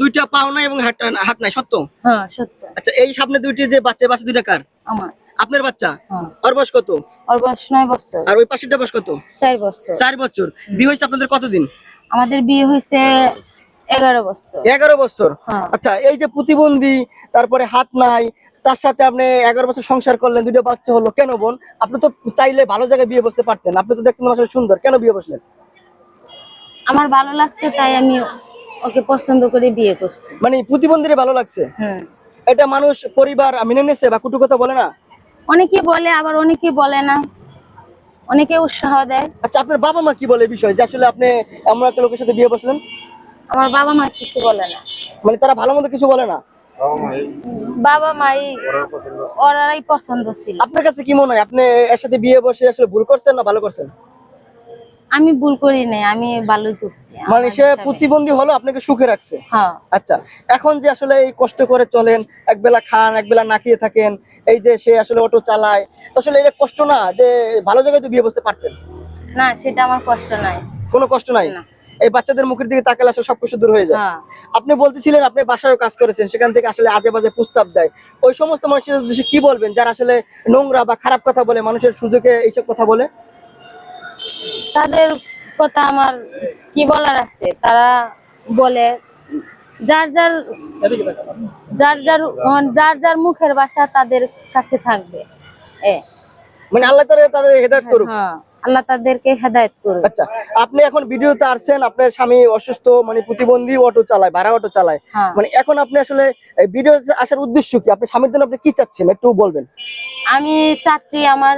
দুইটা পাও নাই এবং হাত নাই, সত্য? হ্যাঁ সত্য। আচ্ছা, এই সামনে দুইটি যে বাচ্চা দুইটা কার? আমার। আপনার বাচ্চা? হ্যাঁ। ওর বয়স কত? ওর বয়স 9 বছর। আর ওই পাশেরটা বয়স কত? 4 বছর। 4 বছর। বিয়ে হয়েছে আপনাদের কতদিন? আমাদের বিয়ে হয়েছে 11 বছর। 11 বছর। হ্যাঁ। আচ্ছা, এই যে প্রতিবন্ধী, তারপরে হাত নাই, তার সাথে আপনি 11 বছর সংসার করলেন, দুটো বাচ্চা হলো, কেন বোন? আপনি তো চাইলে ভালো জায়গায় বিয়ে বসতে পারতেন, আপনি তো দেখতে আসলে সুন্দর, কেন বিয়ে বসলেন? আমার ভালো লাগছে তাই আমি ওকে পছন্দ করে বিয়ে করছি। মানে প্রতিবন্ধীরে ভালো লাগছে? হুম। এটা মানুষ পরিবার মেনে নিছে বা কুটু কথা বলে না? অনেকেই বলে, আবার অনেকেই বলে না, অনেকে উৎসাহ দেয়। আচ্ছা, আপনার বাবা মা কি বলে এই বিষয়ে যে আসলে আপনি এমন একটা লোকের সাথে বিয়ে বসলেন? আমার বাবা মা কিছু বলে না। মানে তারা ভালো মন্দ কিছু বলে না? বাবা মাই ওরাই পছন্দ ছিল। আপনার কাছে কি মনে হয়, আপনি এর সাথে বিয়ে বসে আসলে ভুল করছেন না ভালো করছেন? আমি ভুল করি নাই, আমি ভালোই করছি। মানে সে প্রতিবন্ধী হলো আপনাকে সুখে রাখছে? হ্যাঁ। আচ্ছা, এখন যে আসলে এই কষ্ট করে চলেন, একবেলা খান একবেলা না খেয়ে থাকেন, এই যে সে আসলে অটো চালায়, তো আসলে এটা কষ্ট না? যে ভালো জায়গায় তো বিয়ে বসতে পারতেন। না, সেটা আমার কষ্ট নাই। কোনো কষ্ট নাই? না। এই বাচ্চাদের মুখের দিকে তাকালে আসলে সব কিছু দূর হয়ে যায়। হ্যাঁ। আপনি বলতেছিলেন আপনি বাসায়ও কাজ করেছেন, সেখান থেকে আসলে আজে বাজে প্রস্তাব দেয়, ওই সমস্ত মানুষের উদ্দেশ্যে কি বলবেন যারা আসলে নোংরা বা খারাপ কথা বলে, মানুষের সুযোগে এইসব কথা বলে? তাদের কথা আমার কি বলার আছে, তারা বলে যার যার যার যার যার যার মুখের ভাষা তাদের কাছে থাকবে। মানে আল্লাহ তাআলা তাদের হেদায়েত করুক। হ্যাঁ, আল্লাহ তাদেরকে হেদায়েত করুক। আচ্ছা, আপনি এখন ভিডিওতে আসছেন, আপনার স্বামী অসুস্থ, মানে প্রতিবন্ধী, অটো চালায়, ভাড়া অটো চালায়, হ্যাঁ। মানে এখন আপনি আসলে ভিডিওতে আসার উদ্দেশ্য কি? আপনি স্বামীর জন্য আপনি কি চাচ্ছেন একটু বলবেন? আমি চাচ্ছি আমার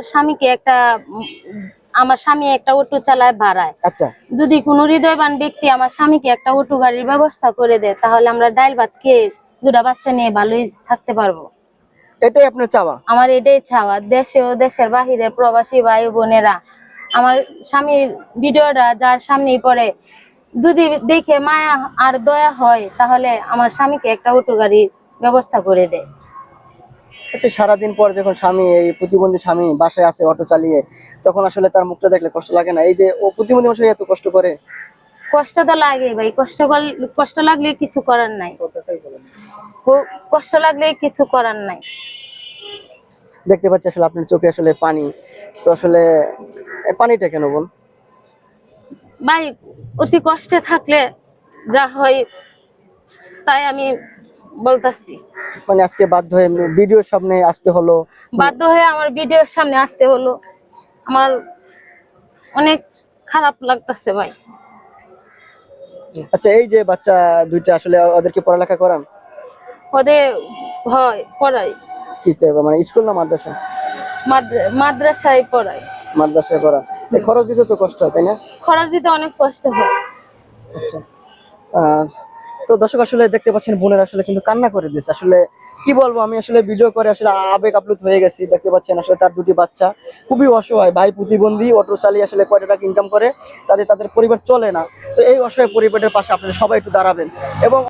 স্বামী একটা অটো চালায় ভাড়ায়। আচ্ছা, যদি কোনো হৃদয়বান ব্যক্তি আমার স্বামীকে একটা অটো গাড়ির ব্যবস্থা করে দেয়, তাহলে আমরা ডাল ভাত খেয়ে দুটা বাচ্চা নিয়ে ভালোই থাকতে পারবো। এটাই আপনার চাওয়া? আমার এটাই চাওয়া। দেশে ও দেশের বাহিরে প্রবাসী ভাই বোনেরা আমার স্বামীর ভিডিওটা যার সামনেই পড়ে, যদি দেখে মায়া আর দয়া হয়, তাহলে আমার স্বামীকে একটা অটো গাড়ির ব্যবস্থা করে দেয়। আচ্ছা, সারাদিন পর যখন স্বামী, এই প্রতিবন্ধী স্বামী বাসায় আছে অটো চালিয়ে, তখন আসলে তার মুখটা দেখলে কষ্ট লাগে না? এই যে ও প্রতিবন্ধী মানুষ এত কষ্ট করে। কষ্ট তো লাগে ভাই, কষ্ট লাগলে কিছু করার নাই। কষ্ট লাগলে কিছু করার নাই। দেখতে পাচ্ছি আসলে আপনার চোখে আসলে পানি, তো আসলে পানিটা কেন বোন? ভাই, অতি কষ্টে থাকলে যা হয় তাই আমি বলতাছি। মানে আজকে বাধ্য হয়ে ভিডিওর সামনে আসতে হলো? বাধ্য হয়ে আমার ভিডিওর সামনে আসতে হলো, আমার অনেক খারাপ লাগতেছে ভাই। আচ্ছা, এই যে বাচ্চা দুইটা আসলে ওদেরকে পড়ালেখা করান? ওদের হয় পড়াই। কিসতে, মানে স্কুল না মাদ্রাসা? মাদ্রাসায় পড়াই। মাদ্রাসায় পড়ান। এই খরচ দিতে তো কষ্ট হয়, তাই না? খরচ দিতে অনেক কষ্ট হয়। আচ্ছা, তো দর্শক আসলে দেখতে পাচ্ছেন বোনের আসলে কিন্তু কান্না করে দিয়েছে। আসলে কি বলবো, আমি আসলে ভিডিও করে আসলে আবেগ আপ্লুত হয়ে গেছি। দেখতে পাচ্ছেন আসলে তার দুটি বাচ্চা খুবই অসহায়, ভাই প্রতিবন্ধী, অটো চালিয়ে আসলে কয়টা টাকা ইনকাম করে, তাদের পরিবার চলে না। তো এই অসহায় পরিবারের পাশে আপনারা সবাই একটু দাঁড়াবেন এবং